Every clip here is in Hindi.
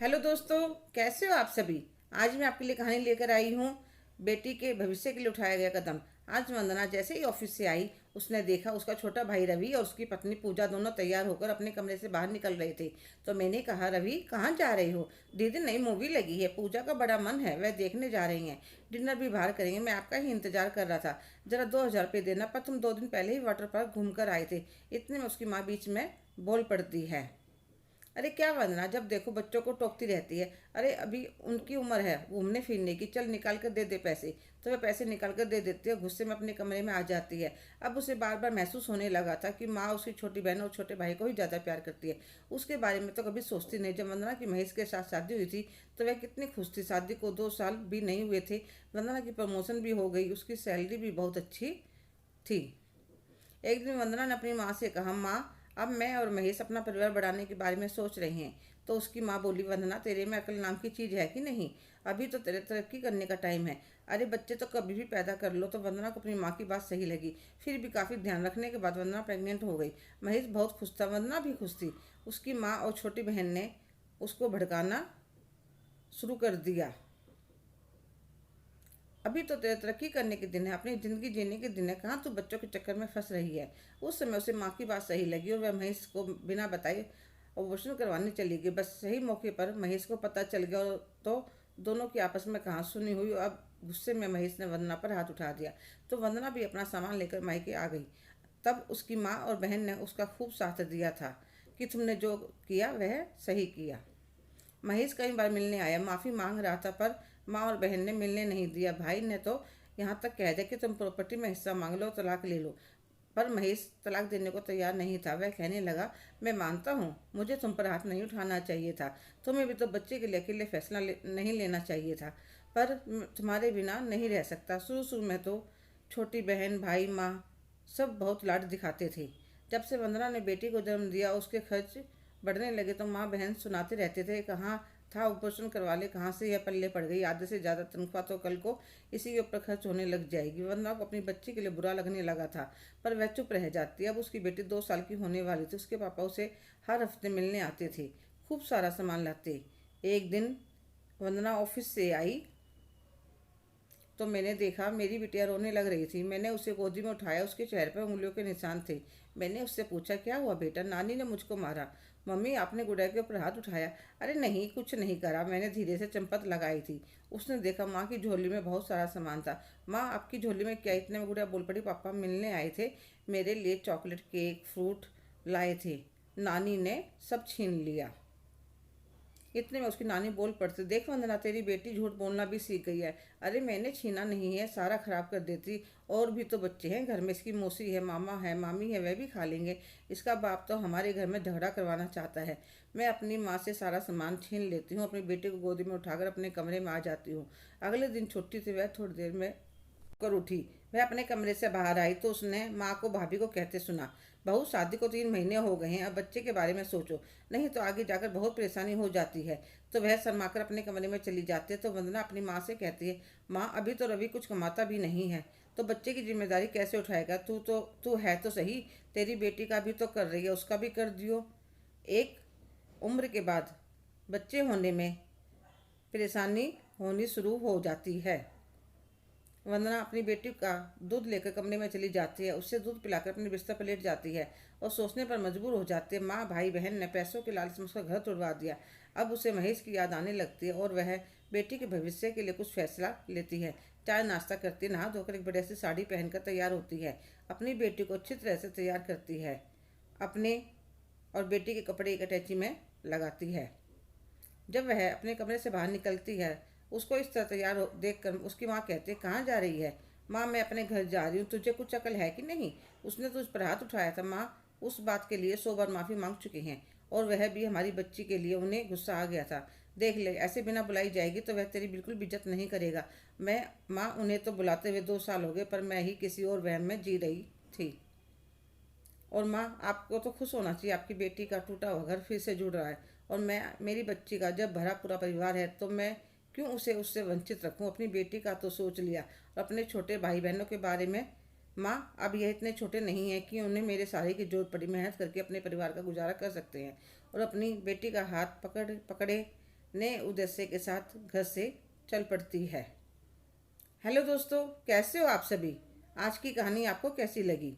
हेलो दोस्तों, कैसे हो आप सभी। आज मैं आपके लिए कहानी लेकर आई हूँ, बेटी के भविष्य के लिए उठाया गया कदम। आज वंदना जैसे ही ऑफिस से आई, उसने देखा उसका छोटा भाई रवि और उसकी पत्नी पूजा दोनों तैयार होकर अपने कमरे से बाहर निकल रहे थे। तो मैंने कहा, रवि कहाँ जा रहे हो। दीदी नई मूवी लगी है, पूजा का बड़ा मन है, वह देखने जा रही हैं। डिनर भी बाहर करेंगे, मैं आपका ही इंतजार कर रहा था। जरा 2,000 रुपये देना, पर तुम 2 दिन पहले ही वाटर पार्क घूम कर आए थे। इतने में उसकी माँ बीच में बोल पड़ती है। अरे क्या वंदना, जब देखो बच्चों को टोकती रहती है। अरे अभी उनकी उम्र है घूमने फिरने की, चल निकाल कर दे दे पैसे। तो वह पैसे निकाल कर दे देती है, गुस्से में अपने कमरे में आ जाती है। अब उसे बार बार महसूस होने लगा था कि माँ उसकी छोटी बहन और छोटे भाई को ही ज़्यादा प्यार करती है। उसके बारे में तो कभी सोचती नहीं। जब वंदना की महेश के साथ शादी हुई थी तो वह कितनी खुश थी। शादी को 2 साल भी नहीं हुए थे, वंदना की प्रमोशन भी हो गई, उसकी सैलरी भी बहुत अच्छी थी। एक दिन वंदना ने अपनी माँ से कहा, माँ अब मैं और महेश अपना परिवार बढ़ाने के बारे में सोच रहे हैं। तो उसकी माँ बोली, वंदना तेरे में अकल नाम की चीज़ है कि नहीं। अभी तो तेरे तरक्की करने का टाइम है। अरे बच्चे तो कभी भी पैदा कर लो। तो वंदना को अपनी माँ की बात सही लगी। फिर भी काफ़ी ध्यान रखने के बाद वंदना प्रेग्नेंट हो गई। महेश बहुत खुश था, वंदना भी खुश थी। उसकी माँ और छोटी बहन ने उसको भड़काना शुरू कर दिया। अभी तो तेरे तरक्की करने के दिन है, अपनी ज़िंदगी जीने के दिन है, कहाँ तू बच्चों के चक्कर में फंस रही है। उस समय उसे माँ की बात सही लगी और वह महेश को बिना बताए ऑपरेशन करवाने चली गई। बस सही मौके पर महेश को पता चल गया और तो दोनों की आपस में कहाँ सुनी हुई। अब गुस्से में महेश ने वंदना पर हाथ उठा दिया। तो वंदना भी अपना सामान लेकर मायके आ गई। तब उसकी माँ और बहन ने उसका खूब साथ दिया था कि तुमने जो किया वह सही किया। महेश कई बार मिलने आया, माफ़ी मांग रहा था, पर माँ और बहन ने मिलने नहीं दिया। भाई ने तो यहाँ तक कह दिया कि तुम प्रॉपर्टी में हिस्सा मांग लो, तलाक ले लो। पर महेश तलाक देने को तैयार नहीं था। वह कहने लगा, मैं मानता हूँ मुझे तुम पर हाथ नहीं उठाना चाहिए था। तुम्हें भी तो बच्चे के लिए अकेले फैसला नहीं लेना चाहिए था। पर तुम्हारे बिना नहीं रह सकता। शुरू शुरू में तो छोटी बहन, भाई, माँ सब बहुत लाड दिखाते थे। जब से वंदना ने बेटी को जन्म दिया, उसके खर्च बढ़ने लगे तो माँ बहन सुनाते रहते थे, कहाँ था ऑपरेशन करवा ले, कहाँ से यह पल्ले पड़ गई, आधे से ज़्यादा तनख्वाह तो कल को इसी के ऊपर खर्च होने लग जाएगी। वंदना को अपनी बच्ची के लिए बुरा लगने लगा था, पर वह चुप रह जाती। अब उसकी बेटी 2 साल की होने वाली थी। उसके पापा उसे हर हफ्ते मिलने आते थे, खूब सारा सामान लाते। एक दिन वंदना ऑफिस से आई तो मैंने देखा मेरी बिटिया रोने लग रही थी। मैंने उसे गोदी में उठाया, उसके चेहरे पर उंगलियों के निशान थे। मैंने उससे पूछा, क्या हुआ बेटा, नानी ने मुझको मारा। मम्मी आपने गुड़िया के ऊपर हाथ उठाया। अरे नहीं, कुछ नहीं करा, मैंने धीरे से चंपत लगाई थी। उसने देखा माँ की झोली में बहुत सारा सामान था। माँ आपकी झोली में क्या। इतने में गुड़िया बोल पड़ी, पापा मिलने आए थे, मेरे लिए चॉकलेट, केक, फ्रूट लाए थे, नानी ने सब छीन लिया। इतने में उसकी नानी बोल पड़ती, देख वंदना तेरी बेटी झूठ बोलना भी सीख गई है। अरे मैंने छीना नहीं है, सारा खराब कर देती। और भी तो बच्चे हैं घर में, इसकी मौसी है, मामा है, मामी है, वह भी खा लेंगे। इसका बाप तो हमारे घर में झगड़ा करवाना चाहता है। मैं अपनी माँ से सारा सामान छीन लेती हूँ, अपनी बेटी को गोदी में उठाकर अपने कमरे में आ जाती हूँ। अगले दिन छुट्टी थी, वह थोड़ी देर में कर उठी। वह अपने कमरे से बाहर आई तो उसने माँ को भाभी को कहते सुना, बहू शादी को 3 महीने हो गए हैं, अब बच्चे के बारे में सोचो, नहीं तो आगे जाकर बहुत परेशानी हो जाती है। तो वह शर्माकर अपने कमरे में चली जाती है। तो वंदना अपनी माँ से कहती है, माँ अभी तो रवि कुछ कमाता भी नहीं है, तो बच्चे की जिम्मेदारी कैसे उठाएगा। तू है तो सही, तेरी बेटी का भी तो कर रही है, उसका भी कर दियो। एक उम्र के बाद बच्चे होने में परेशानी होनी शुरू हो जाती है। वंदना अपनी बेटी का दूध लेकर कमरे में चली जाती है, उससे दूध पिलाकर अपने बिस्तर पर लेट जाती है और सोचने पर मजबूर हो जाती है, माँ भाई बहन ने पैसों के लालच में उसका घर तोड़वा दिया। अब उसे महेश की याद आने लगती है और वह बेटी के भविष्य के लिए कुछ फैसला लेती है। चाय नाश्ता करती है, नहा धोकर एक बढ़िया सी साड़ी पहनकर तैयार होती है, अपनी बेटी को अच्छी तरह से तैयार करती है, अपने और बेटी के कपड़े एक अटैची में लगाती है। जब वह अपने कमरे से बाहर निकलती है, उसको इस तरह तैयार देख कर उसकी माँ कहती है, कहाँ जा रही है। माँ मैं अपने घर जा रही हूँ, तुझे कुछ अकल है कि नहीं। उसने तो उस पर हाथ उठाया था, माँ उस बात के लिए 100 बार माफ़ी मांग चुके हैं, और वह भी हमारी बच्ची के लिए। उन्हें गुस्सा आ गया था। देख ले, ऐसे बिना बुलाई जाएगी तो वह तेरी बिल्कुल भी इज्जत नहीं करेगा। मैं माँ उन्हें तो बुलाते हुए 2 साल हो गए, पर मैं ही किसी और वहम में जी रही थी। और माँ आपको तो खुश होना चाहिए, आपकी बेटी का टूटा हुआ घर फिर से जुड़ रहा है। और मैं मेरी बच्ची का जब भरा पूरा परिवार है तो मैं क्यों उसे उससे वंचित रखूं। अपनी बेटी का तो सोच लिया, और अपने छोटे भाई बहनों के बारे में। माँ अब यह इतने छोटे नहीं हैं कि उन्हें मेरे सहारे की जरूरत पड़ी। मेहनत करके अपने परिवार का गुजारा कर सकते हैं। और अपनी बेटी का हाथ पकड़े नए उद्देश्य के साथ घर से चल पड़ती है। हेलो दोस्तों, कैसे हो आप सभी? आज की कहानी आपको कैसी लगी?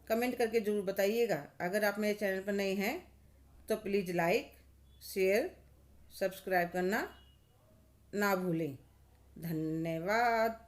कमेंट करके ज़रूर बताइएगा। अगर आप मेरे चैनल पर नए हैं तो प्लीज़ लाइक, शेयर, सब्सक्राइब करना ना भूलें। धन्यवाद।